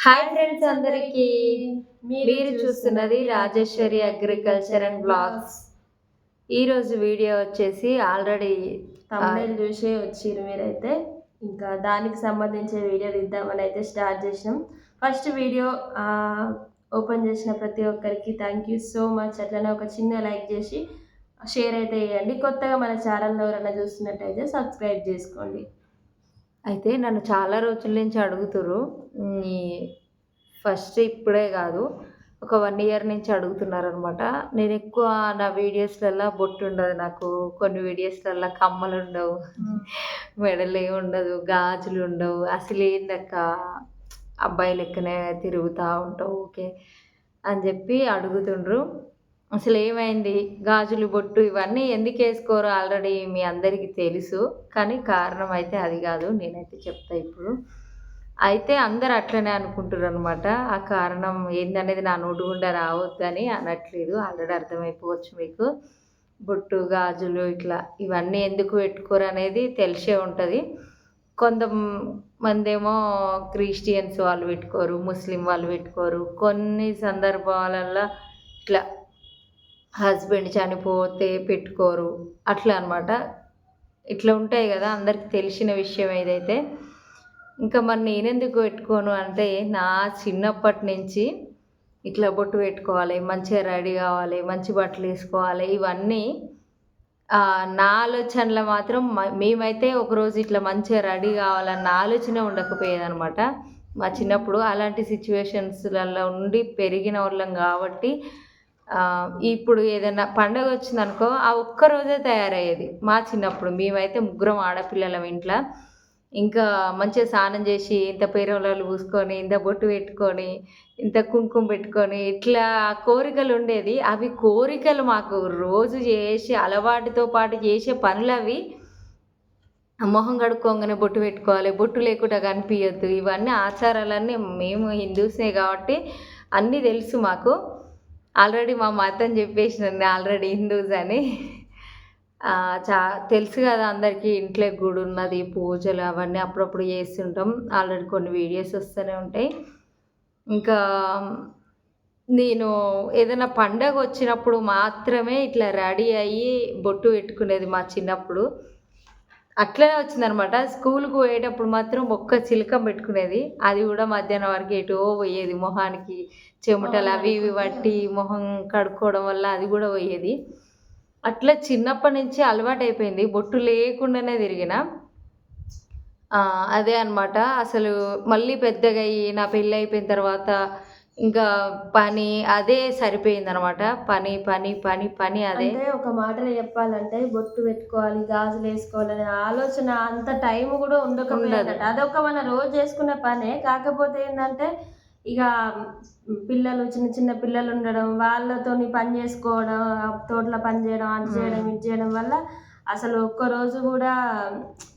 Hi friends అందరికీ. మీరు చూస్తున్నది రాజేశ్వరి అగ్రికల్చర్ అండ్ బ్లాగ్స్. ఈరోజు వీడియో వచ్చేసి ఆల్రెడీ తమిళ చూసే వచ్చిర్రు మీరైతే. ఇంకా దానికి సంబంధించిన వీడియో తీద్దామని అయితే స్టార్ట్ చేసినాం. ఫస్ట్ వీడియో ఓపెన్ చేసిన ప్రతి ఒక్కరికి థ్యాంక్ యూ సో మచ్. అట్లనే ఒక చిన్న లైక్ చేసి షేర్ అయితే చేయండి. కొత్తగా మన ఛానల్ ఎవరైనా చూస్తున్నట్టయితే సబ్స్క్రైబ్ చేసుకోండి. అయితే నన్ను చాలా రోజుల నుంచి అడుగుతుర్రు. ఫస్ట్ ఇప్పుడే కాదు, ఒక 1 ఇయర్ నుంచి అడుగుతున్నారనమాట. నేను ఎక్కువ నా వీడియోస్లలో బొట్టు ఉండదు, నాకు కొన్ని వీడియోస్లలో కమ్మలు ఉండవు, మెడలు ఏమి ఉండదు, గాజులు ఉండవు, అసలు ఏందక్క అబ్బాయి లెక్కనే తిరుగుతూ ఉంటావు ఓకే అని చెప్పి అడుగుతుండ్రు. అసలు ఏమైంది, గాజులు బొట్టు ఇవన్నీ ఎందుకు వేసుకోరు ఆల్రెడీ మీ అందరికీ తెలుసు, కానీ కారణం అయితే అది కాదు, నేనైతే చెప్తా ఇప్పుడు. అయితే అందరు అట్లనే అనుకుంటారు అనమాట. ఆ కారణం ఏందనేది నా నోటి గుండా రావద్దని అనట్లేదు, ఆల్రెడీ అర్థమైపోవచ్చు మీకు. బొట్టు గాజులు ఇట్లా ఇవన్నీ ఎందుకు పెట్టుకోరు అనేది తెలిసే ఉంటుంది. కొంతమంది ఏమో క్రిస్టియన్స్ వాళ్ళు పెట్టుకోరు, ముస్లిం వాళ్ళు పెట్టుకోరు, కొన్ని సందర్భాలలో ఇట్లా హస్బెండ్ చనిపోతే పెట్టుకోరు, అట్లా అనమాట. ఇట్లా ఉంటాయి కదా, అందరికి తెలిసిన విషయం ఏదైతే. ఇంకా మరి నేనెందుకు పెట్టుకోను అంటే, నా చిన్నప్పటి నుంచి ఇట్లా బొట్టు పెట్టుకోవాలి, మంచిగా రెడీ కావాలి, మంచి బట్టలు వేసుకోవాలి, ఇవన్నీ నా ఆలోచనలో మాత్రం మేమైతే ఒకరోజు ఇట్లా మంచిగా రెడీ కావాలన్న ఆలోచన ఉండకపోయేదనమాట మా చిన్నప్పుడు. అలాంటి సిచ్యువేషన్స్లలో ఉండి పెరిగిన వాళ్ళం కాబట్టి ఇప్పుడు ఏదైనా పండగ వచ్చిందనుకో ఆ ఒక్కరోజే తయారయ్యేది మా చిన్నప్పుడు. మేమైతే 3 ఆడపిల్లలం ఇంట్లో. ఇంకా మంచిగా స్నానం చేసి ఇంత పేరవలాలు పూసుకొని, ఇంత బొట్టు పెట్టుకొని, ఇంత కుంకుమ పెట్టుకొని, ఇట్లా కోరికలు ఉండేది. అవి కోరికలు మాకు రోజు చేసే అలవాటుతో పాటు చేసే పనులు అవి. మొహం కడుక్కోగానే బొట్టు పెట్టుకోవాలి, బొట్టు లేకుండా కనిపించద్దు, ఇవన్నీ ఆచారాలన్నీ మేము హిందూసే కాబట్టి అన్నీ తెలుసు మాకు. ఆల్రెడీ మా మతం చెప్పేసినండి ఆల్రెడీ హిందూస్ అని. తెలుసు కదా అందరికీ. ఇంట్లో గుడి ఉన్నది, పూజలు అవన్నీ అప్పుడప్పుడు చేస్తుంటాం. ఆల్రెడీ కొన్ని వీడియోస్ వస్తూనే ఉంటాయి. ఇంకా నేను ఏదైనా పండగ వచ్చినప్పుడు మాత్రమే ఇట్లా రెడీ అయ్యి బొట్టు పెట్టుకునేది మా చిన్నప్పుడు. అట్లనే వచ్చిందనమాట. స్కూల్కి పోయేటప్పుడు మాత్రం ఒక్క చిలకం పెట్టుకునేది, అది కూడా మధ్యాహ్నం వరకు ఎటో పోయేది. మొహానికి చెమటలు అవి ఇవి పట్టి మొహం కడుక్కోవడం వల్ల అది కూడా పోయేది. అట్లా చిన్నప్పటి నుంచి అలవాటు అయిపోయింది, బొట్టు లేకుండానే తిరిగిన. అదే అనమాట. అసలు మళ్ళీ పెద్దగా అయ్యి నా పెళ్ళి అయిపోయిన తర్వాత ఇంకా పని అదే సరిపోయిందనమాట. పని పని పని పని అదే. అంటే ఒక మాటలో చెప్పాలంటే బొట్టు పెట్టుకోవాలి, గాజులు వేసుకోవాలనే ఆలోచన అంత టైం కూడా ఉండకపోయిందట. అదొక మన రోజు చేసుకునే పనే. కాకపోతే ఏంటంటే ఇక పిల్లలు చిన్న చిన్న పిల్లలు ఉండడం, వాళ్ళతోని పని చేసుకోవడం, తోటలో పని చేయడం, అంటు చేయడం, ఇది చేయడం వల్ల అసలు ఒక్కరోజు కూడా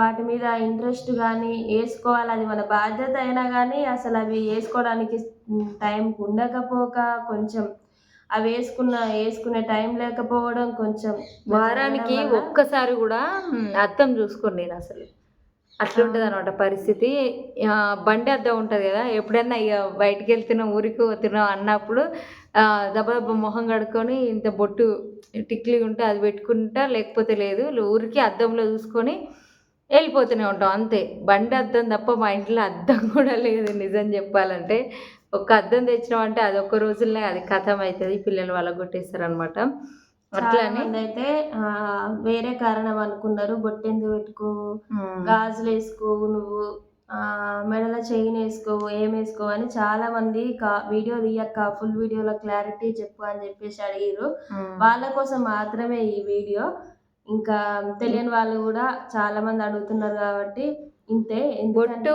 వాటి మీద ఇంట్రెస్ట్ కానీ వేసుకోవాలి, అది మన బాధ్యత అయినా కానీ అసలు అవి వేసుకోవడానికి టైం ఉండకపోక, కొంచెం అవి వేసుకునే టైం లేకపోవడం, కొంచెం వారానికి ఒక్కసారి కూడా అద్దం చూసుకోండి నేను అసలు. అట్లుంటుంది అనమాట పరిస్థితి. బండి అద్దం ఉంటుంది కదా, ఎప్పుడైనా ఇక బయటికి వెళ్తున్నాం, ఊరికి పోతున్నాం అన్నప్పుడు దెబ్బ మొహం కడుక్కొని ఇంత బొట్టు టిక్లీ ఉంటే అది పెట్టుకుంటా, లేకపోతే లేదు. ఊరికి అద్దంలో చూసుకొని వెళ్ళిపోతూనే ఉంటాం అంతే. బండి అద్దం తప్ప మా ఇంట్లో అద్దం కూడా లేదు నిజం చెప్పాలంటే. ఒక అద్దం తెచ్చినామంటే అది ఒక్క రోజులనే అది కథం అవుతుంది, పిల్లలు వాళ్ళ కొట్టేస్తారనమాట. అట్లని అయితే వేరే కారణం అనుకున్నారు. బొట్టెందుకు పెట్టుకో, గాజులు వేసుకో, నువ్వు మెడలో చైన్ వేసుకో, ఏం వేసుకో అని చాలా మంది వీడియో తీయక్క, ఫుల్ వీడియోలో క్లారిటీ చెప్పు అని చెప్పేసి అడిగారు. వాళ్ళ కోసం మాత్రమే ఈ వీడియో. ఇంకా తెలియని వాళ్ళు కూడా చాలా మంది అడుగుతున్నారు కాబట్టి ఇంతే. బొట్టు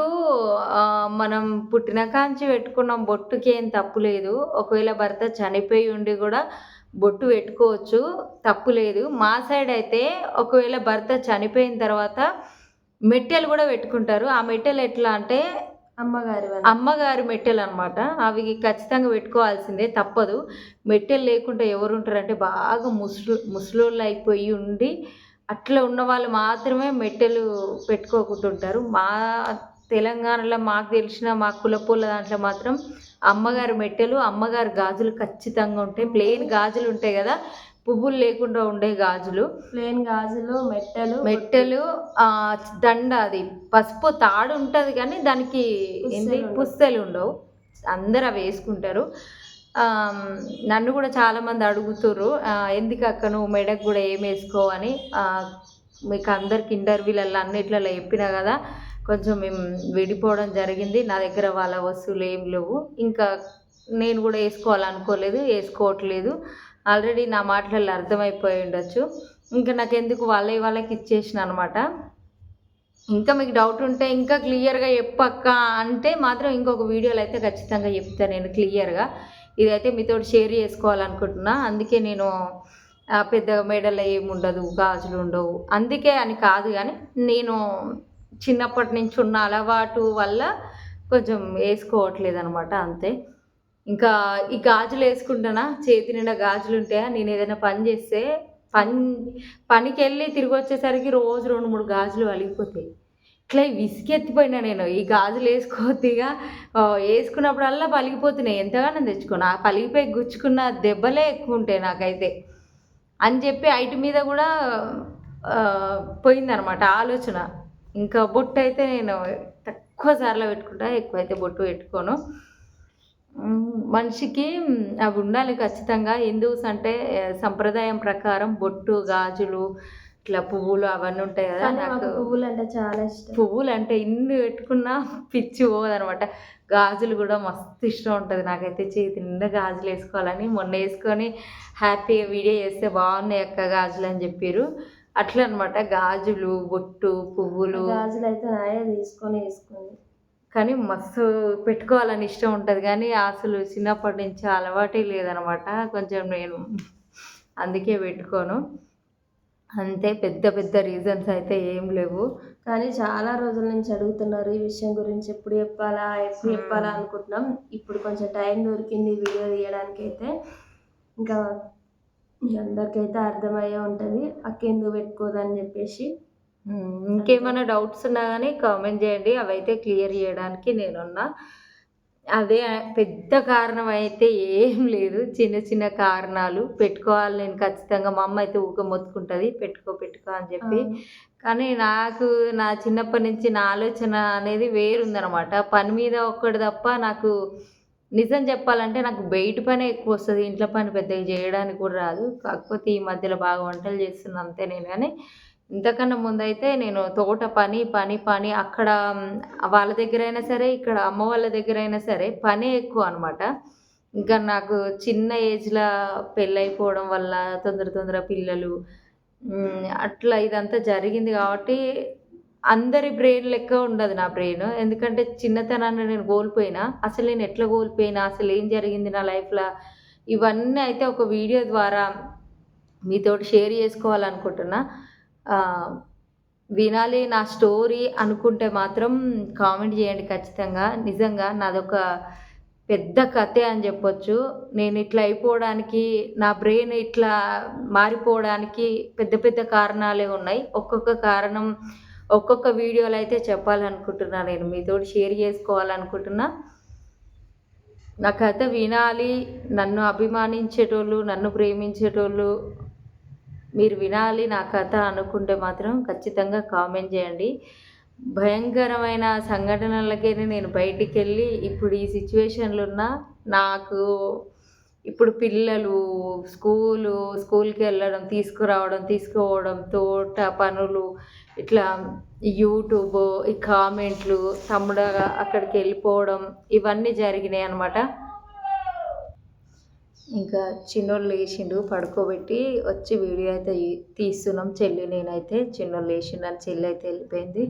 మనం పుట్టిన కాంచి పెట్టుకున్నాం, బొట్టుకి ఏం తప్పు లేదు. ఒకవేళ భర్త చనిపోయి ఉండి కూడా బొట్టు పెట్టుకోవచ్చు, తప్పు లేదు. మా సైడ్ అయితే ఒకవేళ భర్త చనిపోయిన తర్వాత మెట్టెలు కూడా పెట్టుకుంటారు. ఆ మెట్టెలు ఎట్లా అంటే అమ్మగారి మెట్టెలు అనమాట. అవి ఖచ్చితంగా పెట్టుకోవాల్సిందే, తప్పదు. మెట్టెలు లేకుండా ఎవరు ఉంటారంటే బాగా ముసలోళ్ళు అయిపోయి ఉండి అట్లా ఉన్న వాళ్ళు మాత్రమే మెట్టెలు పెట్టుకోకుంటుంటారు. మా తెలంగాణలో మాకు తెలిసిన మా కులపోళ్ళ దాంట్లో మాత్రం అమ్మగారు మెట్టెలు, అమ్మగారు గాజులు ఖచ్చితంగా ఉంటాయి. ప్లెయిన్ గాజులు ఉంటాయి కదా, పువ్వులు లేకుండా ఉండే గాజులు, ప్లేన్ గాజులు, మెట్టెలు, దండ, అది పసుపు తాడు ఉంటుంది కానీ దానికి ఏంటి పుస్తలు ఉండవు. అందరు అవి వేసుకుంటారు. నన్ను కూడా చాలామంది అడుగుతుర్రు, ఎందుకు అక్క నువ్వు మెడకు కూడా ఏం వేసుకోవని. మీకు అందరికి ఇంటర్వ్యూలలో అన్నిట్లలో చెప్పినా కదా, కొంచెం మేము విడిపోవడం జరిగింది. నా దగ్గర వాళ్ళ వస్తువులు ఏం లేవు, ఇంకా నేను కూడా వేసుకోవాలనుకోలేదు, వేసుకోవట్లేదు. ఆల్రెడీ నా మాటలలో అర్థమైపోయి ఉండొచ్చు. ఇంకా నాకెందుకు వాళ్ళకి ఇచ్చేసిన అనమాట. ఇంకా మీకు డౌట్ ఉంటే ఇంకా క్లియర్గా చెప్పక్క అంటే మాత్రం ఇంకొక వీడియోలో అయితే ఖచ్చితంగా చెప్తాను నేను క్లియర్గా. ఇదైతే మీతో షేర్ చేసుకోవాలనుకుంటున్నా. అందుకే నేను పెద్దగా మెడలో ఏముండదు, గాజులు ఉండవు అందుకే అని కాదు, కానీ నేను చిన్నప్పటి నుంచి ఉన్న అలవాటు వల్ల కొంచెం వేసుకోవట్లేదు అనమాట, అంతే. ఇంకా ఈ గాజులు వేసుకుంటానా, చేతి నిండా గాజులు ఉంటాయా. నేను ఏదైనా పని చేస్తే పనికి వెళ్ళి తిరిగి వచ్చేసరికి రోజు 2-3 గాజులు వలిగిపోతాయి. ఇట్లా విసిగెత్తిపోయినా నేను ఈ గాజులు వేసుకోవద్దిగా, వేసుకున్నప్పుడల్లా పలిగిపోతున్నాయి. ఎంతగానో తెచ్చుకున్నా, పలిగిపోయి గుచ్చుకున్న దెబ్బలే ఎక్కువ ఉంటాయి నాకైతే అని చెప్పి ఐటి మీద కూడా పోయిందనమాట ఆలోచన. ఇంకా బొట్టు అయితే నేను తక్కువ సార్లు పెట్టుకుంటా, ఎక్కువైతే బొట్టు పెట్టుకోను. మనిషికి అవి ఉండాలి ఖచ్చితంగా. హిందూస్ అంటే సంప్రదాయం ప్రకారం బొట్టు, గాజులు, ఇట్లా పువ్వులు అవన్నీ ఉంటాయి కదా. నాకు పువ్వులు అంటే చాలా ఇష్టం. పువ్వులు అంటే ఇన్ని పెట్టుకున్నా పిచ్చి పోదనమాట. గాజులు కూడా మస్తు ఇష్టం ఉంటుంది నాకైతే. చేతి నిండా గాజులు వేసుకోవాలని మొన్న వేసుకొని హ్యాపీగా వీడియో చేస్తే బాగున్నాయి అక్క గాజులు అని చెప్పారు. అట్లా అనమాట. గాజులు, బొట్టు, పువ్వులు, గాజులు అయితే నాయే తీసుకొని వేసుకుంది, కానీ మస్తు పెట్టుకోవాలని ఇష్టం ఉంటుంది, కానీ అసలు చిన్నప్పటి నుంచి అలవాటే లేదనమాట. కొంచెం నేను అందుకే పెట్టుకోను, అంతే. పెద్ద పెద్ద రీజన్స్ అయితే ఏం లేవు. కానీ చాలా రోజుల నుంచి అడుగుతున్నారు ఈ విషయం గురించి, ఎప్పుడు చెప్పాలా అనుకుంటున్నాం. ఇప్పుడు కొంచెం టైం దొరికింది వీడియో తీయడానికి అయితే. ఇంకా మీ అందరికైతే అర్థమయ్యే ఉంటుంది అక్క ఎందుకు పెట్టుకోదని చెప్పేసి. ఇంకేమైనా డౌట్స్ ఉన్నా కానీ కామెంట్ చేయండి, అవైతే క్లియర్ చేయడానికి నేనున్నా. అదే పెద్ద కారణం అయితే ఏం లేదు, చిన్న చిన్న కారణాలు. పెట్టుకోవాలి నేను ఖచ్చితంగా. మా అమ్మ అయితే ఊక మొత్తుకుంటుంది పెట్టుకో అని చెప్పి. కానీ నాకు నా చిన్నప్పటి నుంచి నా ఆలోచన అనేది వేరుందనమాట. పని మీద ఒక్కటి తప్ప నాకు నిజం చెప్పాలంటే నాకు బయట పనే ఎక్కువ వస్తుంది, ఇంట్లో పని పెద్దగా చేయడానికి కూడా రాదు. కాకపోతే ఈ మధ్యలో బాగా వంటలు చేస్తున్నా అంతే నేను. కానీ ఇంతకన్నా ముందైతే నేను తోట పని అక్కడ వాళ్ళ దగ్గర అయినా సరే, ఇక్కడ అమ్మ వాళ్ళ దగ్గర అయినా సరే పనే ఎక్కువ అనమాట. ఇంకా నాకు చిన్న ఏజ్లో పెళ్ళైపోవడం వల్ల తొందర పిల్లలు, అట్లా ఇదంతా జరిగింది కాబట్టి అందరి బ్రెయిన్ లెక్క ఉండదు నా బ్రెయిన్. ఎందుకంటే చిన్నతనాన్ని నేను కోల్పోయినా, అసలు నేను ఎట్లా కోల్పోయినా, అసలు ఏం జరిగింది నా లైఫ్లో, ఇవన్నీ అయితే ఒక వీడియో ద్వారా మీతోటి షేర్ చేసుకోవాలనుకుంటున్నా. వినాలి నా స్టోరీ అనుకుంటే మాత్రం కామెంట్ చేయండి ఖచ్చితంగా. నిజంగా నాదొక పెద్ద కథే అని చెప్పొచ్చు. నేను ఇట్లా అయిపోవడానికి, నా బ్రెయిన్ ఇట్లా మారిపోవడానికి పెద్ద పెద్ద కారణాలే ఉన్నాయి. ఒక్కొక్క కారణం ఒక్కొక్క వీడియోలో అయితే చెప్పాలనుకుంటున్నా, నేను మీతోటి షేర్ చేసుకోవాలనుకుంటున్నా. నా కథ వినాలి, నన్ను అభిమానించేటోళ్ళు, నన్ను ప్రేమించేటోళ్ళు మీరు వినాలి నా కథ అనుకుంటే మాత్రం ఖచ్చితంగా కామెంట్ చేయండి. భయంకరమైన సంఘటనలకైనా నేను బయటికి వెళ్ళి ఇప్పుడు ఈ సిచ్యువేషన్లో ఉన్నా. నాకు ఇప్పుడు పిల్లలు స్కూల్కి వెళ్ళడం, తీసుకుపోవడం, తోట పనులు, ఇట్లా యూట్యూబ్, ఈ కామెంట్లు, తమ్ముడు అక్కడికి వెళ్ళిపోవడం, ఇవన్నీ జరిగినాయి అనమాట. ఇంకా చిన్నోళ్ళు లేచిండు, పడుకోబెట్టి వచ్చి వీడియో అయితే తీస్తున్నాం. చెల్లి నేనైతే, చిన్నోళ్ళు లేచిండని చెల్లి అయితే వెళ్ళిపోయింది.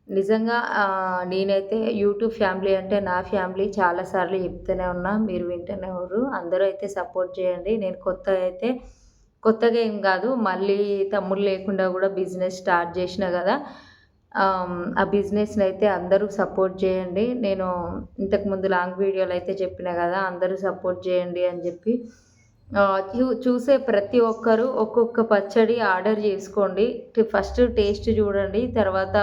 నిజంగా నేనైతే యూట్యూబ్ ఫ్యామిలీ అంటే నా ఫ్యామిలీ, చాలాసార్లు చెప్తూనే ఉన్నా, మీరు వింటూనే ఉన్నారు. అందరూ అయితే సపోర్ట్ చేయండి. నేను కొత్తగా ఏం కాదు, మళ్ళీ తమ్ముడు లేకుండా కూడా బిజినెస్ స్టార్ట్ చేసిన కదా. ఆ బిజినెస్ని అయితే అందరూ సపోర్ట్ చేయండి. నేను ఇంతకుముందు లాంగ్ వీడియోలు అయితే చెప్పిన కదా, అందరూ సపోర్ట్ చేయండి అని చెప్పి. చూసే ప్రతి ఒక్కరూ ఒక్కొక్క పచ్చడి ఆర్డర్ చేసుకోండి. ఫస్ట్ టేస్ట్ చూడండి, తర్వాత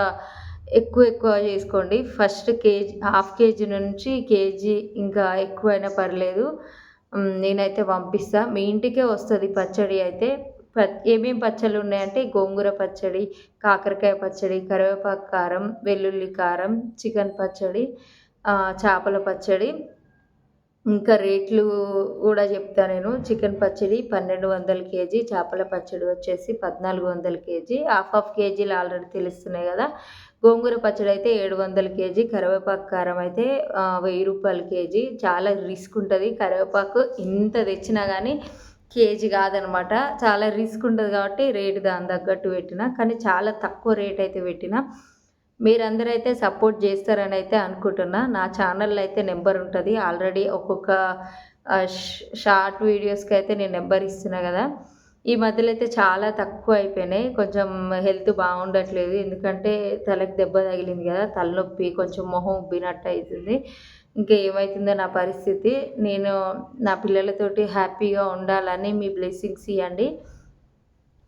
ఎక్కువ ఎక్కువ చేసుకోండి. ఫస్ట్ కేజీ, హాఫ్ కేజీ నుంచి కేజీ ఇంకా ఎక్కువైనా పర్లేదు. నేనైతే పంపిస్తా. మీ ఇంటికే వస్తది పచ్చడి అయితే. ఏమేం పచ్చళ్ళు ఉన్నాయంటే గోంగూర పచ్చడి, కాకరకాయ పచ్చడి, కరివేపాకు కారం, వెల్లుల్లి కారం, చికెన్ పచ్చడి, చేపల పచ్చడి. ఇంకా రేట్లు కూడా చెప్తా నేను. చికెన్ పచ్చడి 1200 కేజీ, చేపల పచ్చడి వచ్చేసి 1400 కేజీ. హాఫ్ కేజీలు ఆల్రెడీ తెలుస్తున్నాయి కదా. గోంగూర పచ్చడి అయితే 700 కేజీ, కరివేపాకు కారం అయితే 1000 రూపాయలు కేజీ. చాలా రిస్క్ ఉంటుంది. కరివేపాకు ఎంత తెచ్చినా కానీ కేజీ కాదనమాట. చాలా రిస్క్ ఉంటుంది కాబట్టి రేటు దాని తగ్గట్టు పెట్టిన, కానీ చాలా తక్కువ రేట్ అయితే పెట్టిన. మీరందరూ అయితే సపోర్ట్ చేస్తారని అయితే అనుకుంటున్నా. నా ఛానల్లో అయితే నెంబర్ ఉంటుంది ఆల్రెడీ. ఒక్కొక్క షార్ట్ వీడియోస్కి అయితే నేను నెంబర్ ఇస్తున్నా కదా. ఈ మధ్యలో అయితే చాలా తక్కువ అయిపోయినాయి. కొంచెం హెల్త్ బాగుండట్లేదు, ఎందుకంటే తలకి దెబ్బ తగిలింది కదా, తలనొప్పి, కొంచెం మొహం ఉబ్బినట్టు అవుతుంది. ఇంకా ఏమవుతుందో నా పరిస్థితి. నేను నా పిల్లలతోటి హ్యాపీగా ఉండాలని మీ బ్లెస్సింగ్స్ ఇవ్వండి.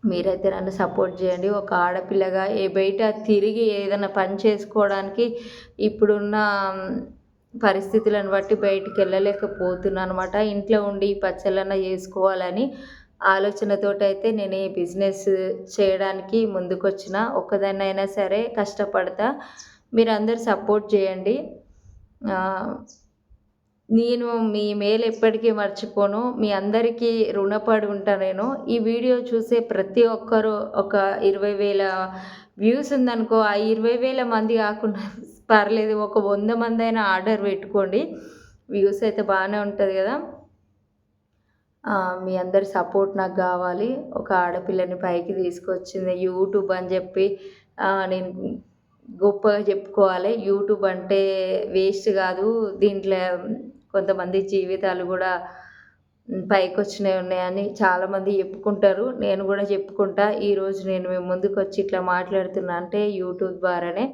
మీరైతే నన్ను సపోర్ట్ చేయండి. ఒక ఆడపిల్లగా బయట తిరిగి ఏదైనా పని చేసుకోవడానికి ఇప్పుడున్న పరిస్థితులను బట్టి బయటికి వెళ్ళలేకపోతున్నాను అనమాట. ఇంట్లో ఉండి పచ్చళ్ళన్నా చేసుకోవాలని ఆలోచనతోటి అయితే నేను ఈ బిజినెస్ చేయడానికి ముందుకొచ్చిన. ఒక్కదాన్నైనా సరే కష్టపడతా. మీరందరూ సపోర్ట్ చేయండి. నేను మీ మేలు ఎప్పటికీ మర్చిపోను. మీ అందరికీ రుణపడి ఉంటా నేను. ఈ వీడియో చూసే ప్రతి ఒక్కరు ఒక 20,000 వ్యూస్ ఉందనుకో, ఆ 20,000 మంది కాకుండా పర్లేదు, ఒక 100 మంది అయినా ఆర్డర్ పెట్టుకోండి. వ్యూస్ అయితే బాగానే ఉంటుంది కదా. మీ అందరి సపోర్ట్ నాకు కావాలి. ఒక ఆడపిల్లని పైకి తీసుకొచ్చింది యూట్యూబ్ అని చెప్పి నేను గొప్పగా చెప్పుకోవాలి. యూట్యూబ్ అంటే వేస్ట్ కాదు. దీంట్లో కొంతమంది జీవితాలు కూడా పైకొచ్చినవి ఉన్నాయని చాలామంది చెప్పుకుంటారు. నేను కూడా చెప్పుకుంటా. ఈరోజు నేను మీ ముందుకు వచ్చి ఇట్లా మాట్లాడుతున్నా అంటే యూట్యూబ్ ద్వారానే.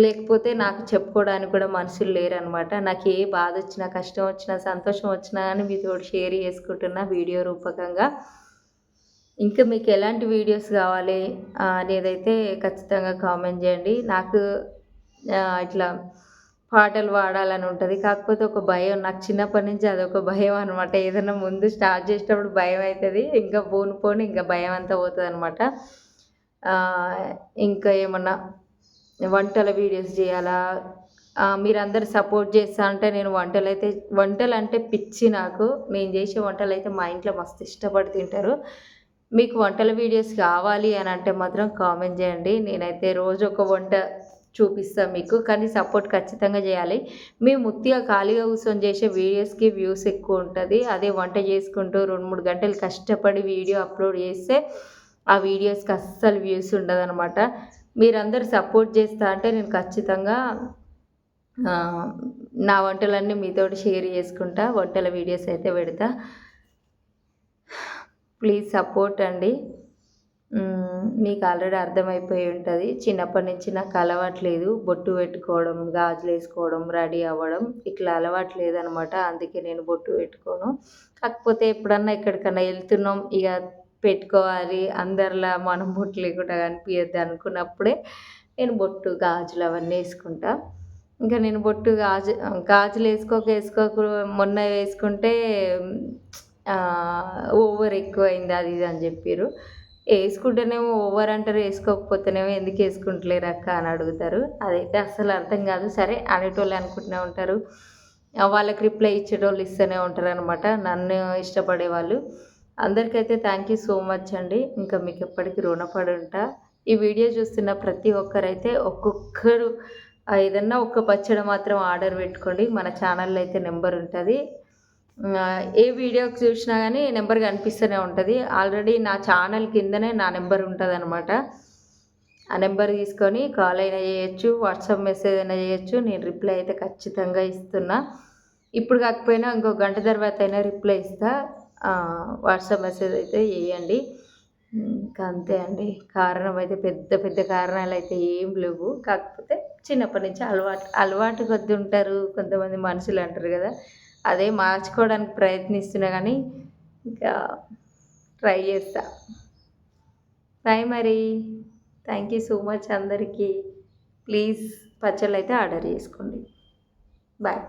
లేకపోతే నాకు చెప్పుకోవడానికి కూడా మనుషులు లేరనమాట. నాకు ఏ బాధ వచ్చినా, కష్టం వచ్చినా, సంతోషం వచ్చినా కానీ మీతో షేర్ చేసుకుంటున్నా వీడియో రూపకంగా. ఇంకా మీకు ఎలాంటి వీడియోస్ కావాలి అనేదైతే ఖచ్చితంగా కామెంట్ చేయండి. నాకు ఇట్లా పాటలు పాడాలని ఉంటుంది, కాకపోతే ఒక భయం. నాకు చిన్నప్పటి నుంచి అదొక భయం అనమాట. ఏదైనా ముందు స్టార్ట్ చేసేటప్పుడు భయం అవుతుంది, ఇంకా పోను ఇంకా భయం అంతా పోతుంది అనమాట. ఇంకా ఏమన్నా వంటల వీడియోస్ చేయాలా, మీరందరూ సపోర్ట్ చేస్తా అంటే నేను వంటలు అంటే పిచ్చి నాకు. నేను చేసే వంటలు అయితే మా ఇంట్లో మస్తు ఇష్టపడి తింటారు. మీకు వంటల వీడియోస్ కావాలి అని అంటే మాత్రం కామెంట్ చేయండి. నేనైతే రోజు ఒక వంట చూపిస్తాను మీకు, కానీ సపోర్ట్ ఖచ్చితంగా చేయాలి. మేము ముత్తిగా ఖాళీగా కూర్చొని చేసే వీడియోస్కి వ్యూస్ ఎక్కువ ఉంటుంది. అదే వంట చేసుకుంటూ 2-3 గంటలు కష్టపడి వీడియో అప్లోడ్ చేస్తే ఆ వీడియోస్కి అస్సలు వ్యూస్ ఉండదన్నమాట. మీరందరూ సపోర్ట్ చేస్తా అంటే నేను ఖచ్చితంగా నా వంటలన్నీ మీతోటి షేర్ చేసుకుంటా. వంటల వీడియోస్ అయితే పెడతా. ప్లీజ్ సపోర్ట్ అండి. మీకు ఆల్రెడీ అర్థమైపోయి ఉంటుంది. చిన్నప్పటి నుంచి నాకు అలవాట్లేదు బొట్టు పెట్టుకోవడం, గాజులు వేసుకోవడం, రెడీ అవ్వడం, ఇట్లా అలవాటు లేదనమాట. అందుకే నేను బొట్టు పెట్టుకోను. కాకపోతే ఎప్పుడన్నా ఎక్కడికన్నా వెళ్తున్నాం, ఇక పెట్టుకోవాలి, అందరిలా మనం బొట్టు లేకుండా కనిపించద్దు అనుకున్నప్పుడే నేను బొట్టు, గాజులు అవన్నీ వేసుకుంటా. ఇంకా నేను బొట్టు, గాజులు వేసుకోక మొన్న వేసుకుంటే ఓవర్ ఎక్కువైంది అది ఇది అని చెప్పారు. వేసుకుంటేనేమో ఓవర్ అంటారు, వేసుకోకపోతేనేమో ఎందుకు వేసుకుంటలేరు అక్క అని అడుగుతారు. అదైతే అస్సలు అర్థం కాదు. సరే అనేటోళ్ళు అనుకుంటూనే ఉంటారు, వాళ్ళకి రిప్లై ఇచ్చేటోళ్ళు ఇస్తూనే ఉంటారు అనమాట. నన్ను ఇష్టపడే వాళ్ళు అందరికైతే థ్యాంక్ యూ సో మచ్ అండి. ఇంకా మీకు ఎప్పటికీ రుణపడి ఉంటా. ఈ వీడియో చూస్తున్న ప్రతి ఒక్కరైతే ఒక్కొక్కరు ఏదన్నా ఒక్క పచ్చడి మాత్రం ఆర్డర్ పెట్టుకోండి. మన ఛానల్లో అయితే నెంబర్ ఉంటుంది. ఏ వీడియో చూసినా కానీ నెంబర్ కనిపిస్తూనే ఉంటుంది. ఆల్రెడీ నా ఛానల్ కిందనే నా నెంబర్ ఉంటుంది అనమాట. ఆ నెంబర్ తీసుకొని కాల్ అయినా చేయొచ్చు, వాట్సాప్ మెసేజ్ అయినా చేయొచ్చు. నేను రిప్లై అయితే ఖచ్చితంగా ఇస్తున్నా. ఇప్పుడు కాకపోయినా ఇంకో గంట తర్వాత అయినా రిప్లై ఇస్తా. వాట్సాప్ మెసేజ్ అయితే చేయండి. ఇంకా అంతే అండి. కారణం అయితే పెద్ద పెద్ద కారణాలు అయితే ఏం లేవు. కాకపోతే చిన్నప్పటి నుంచి అలవాటు కొద్ది ఉంటారు కొంతమంది మనుషులు అంటారు కదా, అదే మార్చుకోవడానికి ప్రయత్నిస్తున్నా కానీ ఇంకా ట్రై చేస్తా. బాయ్ మరి. థ్యాంక్ యూ సో మచ్ అందరికీ. ప్లీజ్ పచ్చళ్ళు అయితే ఆర్డర్ చేసుకోండి. బాయ్.